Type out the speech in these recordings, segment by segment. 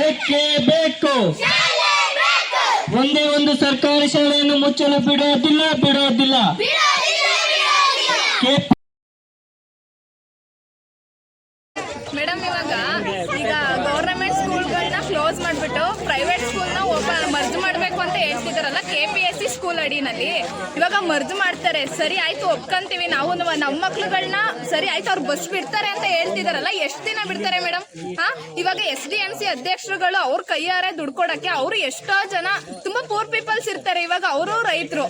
ಬೇಕೇ ಬೇಕು. ಒಂದೇ ಒಂದು ಸರ್ಕಾರಿ ಶಾಲೆಯನ್ನು ಮುಚ್ಚಲು ಬಿಡೋದಿಲ್ಲ. ಮೇಡಮ್, ಈಗ ಗೌರ್ಮೆಂಟ್ ಸ್ಕೂಲ್ಗಳನ್ನ ಕ್ಲೋಸ್ ಮಾಡಿಬಿಟ್ಟು ಪ್ರೈವೇಟ್ ಸ್ಕೂಲ್ನ ಮರ್ಜ್ ಮಾಡಬೇಕು ಅಂತ ಹೇಳ್ತಿದಾರಲ್ಲ, KPSC ಸ್ಕೂಲ್ ಅಡಿನಲ್ಲಿ ಇವಾಗ ಮರ್ಜ್ ಮಾಡ್ತಾರೆ. ಸರಿ ಆಯ್ತು, ಒಪ್ಕೊಂತೀವಿ ನಾವು. ನಮ್ಮ ಮಕ್ಳುಗಳನ್ನ ಸರಿ ಆಯ್ತು, ಅವ್ರು ಬಸ್ ಬಿಡ್ತಾರೆ ಅಂತ ಹೇಳ್ತಿದಾರಲ್ಲ, ಎಷ್ಟು ದಿನ ಬಿಡ್ತಾರೆ ಮೇಡಮ್? ಇವಾಗ SDMC ಅಧ್ಯಕ್ಷರುಗಳು ಅವ್ರ ಕೈಯಾರೆ ದುಡ್ಡು ಕೊಡಕ್ಕೆ ಅವ್ರು ಎಷ್ಟೋ ಜನ ತುಂಬಾ ಪೂರ್ ಪೀಪಲ್ಸ್ ಇರ್ತಾರೆ. ಇವಾಗ ಅವರು ರೈತರು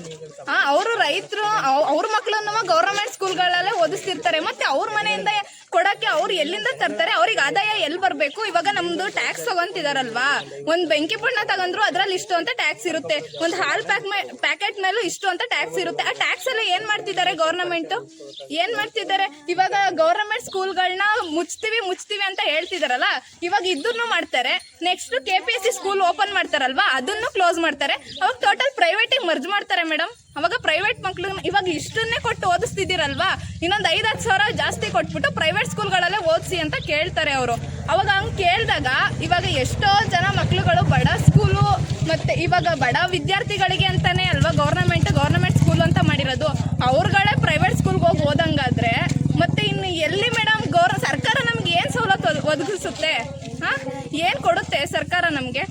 ಅವ್ರ ಮಕ್ಳನ್ನ ಗೌರ್ಮೆಂಟ್ ಸ್ಕೂಲ್ಗಳಲ್ಲೇ ಓದಿಸ್ತಿರ್ತಾರೆ. ಮತ್ತೆ ಅವ್ರ ಮನೆಯಿಂದ ಕೊಡಕ್ಕೆ ಅವ್ರು ಎಲ್ಲಿಂದ ತರ್ತಾರೆ? ಅವ್ರಿಗೆ ಆದಾಯ ಎಲ್ಲಿ ಬರ್ಬೇಕು? ಇವಾಗ ನಮ್ದು ಟ್ಯಾಕ್ಸ್ ತಗೊಂತಿದಾರಲ್ವಾ, ಒಂದ್ ಬೆಂಕಿ ಪುಣ್ಣ ತಗೊಂಡ್ರು ಅದ್ರಲ್ಲಿ ಇಷ್ಟು ಅಂತ ಟ್ಯಾಕ್ಸ್ ಇರುತ್ತೆ, ಒಂದ್ ಹಾಲ್ ಪ್ಯಾಕೆಟ್ ಮೇಲೂ ಇಷ್ಟು ಅಂತ ಟ್ಯಾಕ್ಸ್ ಇರುತ್ತೆ. ಆ ಟ್ಯಾಕ್ಸ್ ಎಲ್ಲ ಏನ್ ಮಾಡ್ತಿದ್ದಾರೆ ಗೌರ್ಮೆಂಟ್? ಏನ್ ಮಾಡ್ತಿದ್ದಾರೆ? ಇವಾಗ ಗೌರ್ಮೆಂಟ್ ಸ್ಕೂಲ್ಗಳನ್ನ ಮುಚ್ತೀವಿ ಅಂತ ಹೇಳ್ತಿದಾರಲ್ಲ, ಇವಾಗ ಇದನ್ನು ಮಾಡ್ತಾರೆ. ನೆಕ್ಸ್ಟ್ KPSC ಸ್ಕೂಲ್ ಓಪನ್ ಮಾಡ್ತಾರಲ್ವಾ, ಅದನ್ನು ಕ್ಲೋಸ್ ಮಾಡ್ತಾರೆ. ಅವಾಗ ಟೋಟಲ್ ಪ್ರೈವೇಟ್ ಮರ್ಜ್ ಮಾಡ್ತಾರೆ ಮೇಡಮ್. ಅವಾಗ ಪ್ರೈವೇಟ್ ಮಕ್ಳು ಇವಾಗ ಇಷ್ಟನ್ನೇ ಕೊಟ್ಟು ಓದಿಸ್ತಿದ್ದೀರಲ್ವಾ, ಇನ್ನೊಂದು 5-10 ಸಾವಿರ ಜಾಸ್ತಿ ಕೊಟ್ಬಿಟ್ಟು ಪ್ರೈವೇಟ್ ಸ್ಕೂಲ್ಗಳಲ್ಲೇ ಓದಿಸಿ ಅಂತ ಕೇಳ್ತಾರೆ ಅವರು. ಅವಾಗ ಹಂಗೆ ಕೇಳಿದಾಗ ಇವಾಗ ಎಷ್ಟೋ ಜನ ಮಕ್ಳುಗಳು ಬಡ ಸ್ಕೂಲು ಮತ್ತೆ ಇವಾಗ ಬಡ ವಿದ್ಯಾರ್ಥಿಗಳಿಗೆ ಅಂತಾನೆ ಅಲ್ವಾ ಗೌರ್ಮೆಂಟ್ ಸ್ಕೂಲ್ ಅಂತ ಮಾಡಿರೋದು. ಅವ್ರುಗಳೇ ಪ್ರೈವೇಟ್ ಸ್ಕೂಲ್ಗೆ ಹೋಗಿ ಓದಂಗಾದ್ರೆ ಮತ್ತೆ ಇನ್ನು ಎಲ್ಲಿ ಮೇಡಮ್ ಸರ್ಕಾರ ನಮ್ಗೆ ಏನು ಸವಲತ್ತು ಒದಗಿಸುತ್ತೆ? ಏನು ಕೊಡುತ್ತೆ ಸರ್ಕಾರ ನಮಗೆ?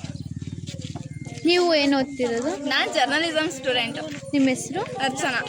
ನೀವು ಏನು ಓದ್ತಿರೋದು? ನಾನು ಜರ್ನಲಿಸಮ್ ಸ್ಟೂಡೆಂಟ್. ನಿಮ್ಮ ಹೆಸರು? ಅರ್ಚನಾ.